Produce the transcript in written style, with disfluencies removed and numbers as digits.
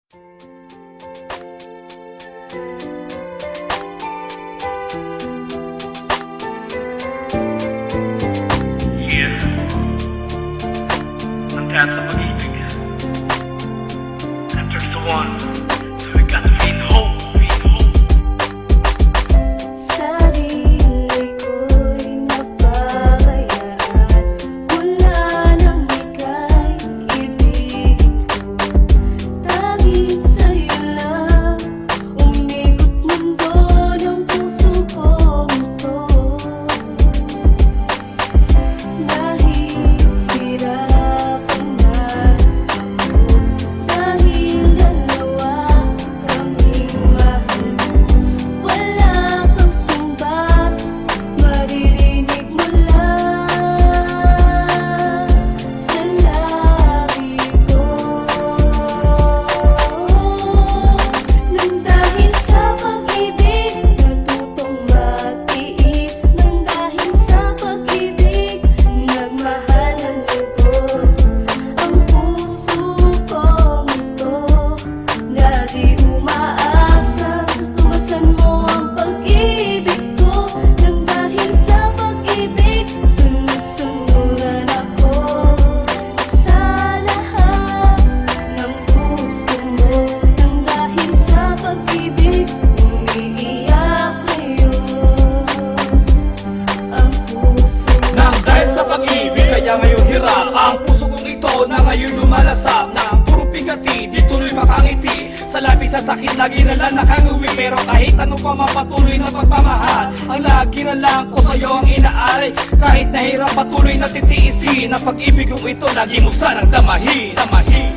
Yeah, ang teatro ng pag-ibig. After the one, so we got to feel hope. Sarili ko'y napabayaan, mula nang ika'y ibigin ko. Tanging sa'yo lang umikot mundo ng puso kong ito. Nahihirapan na ako dahil dalawa kaming mahal. Wala kang sumbat, maririnig mo lang sa labi ko. Nang dahil sa pag-ibig, natutong matiis. Nang dahil sa pag-ibig, nagmahal ng lubos ang puso kong ito, na di umaasang tumasan mo ang pag-ibig ko. Nang dahil sa pag-ibig, sunod-sunuran ako sa lahat ng gusto mo. Nang dahil sa pag-ibig, umiiyak ngayon ang puso. Nang dahil sa pag-ibig, kaya ngayon hirap ang puso kong ito, na ngayon lumalasap na puro pigati, di tuloy makangiti. Sa labis sa sakit, lagi na lang nakanguwi. Pero kahit ano pa mapatuloy na pagmamahal, ang lagi na lang ko sa'yo ang inaaray. Kahit nahirap, patuloy na titiisin ang pag-ibig kong ito, lagi mo sanang damahin. Dahil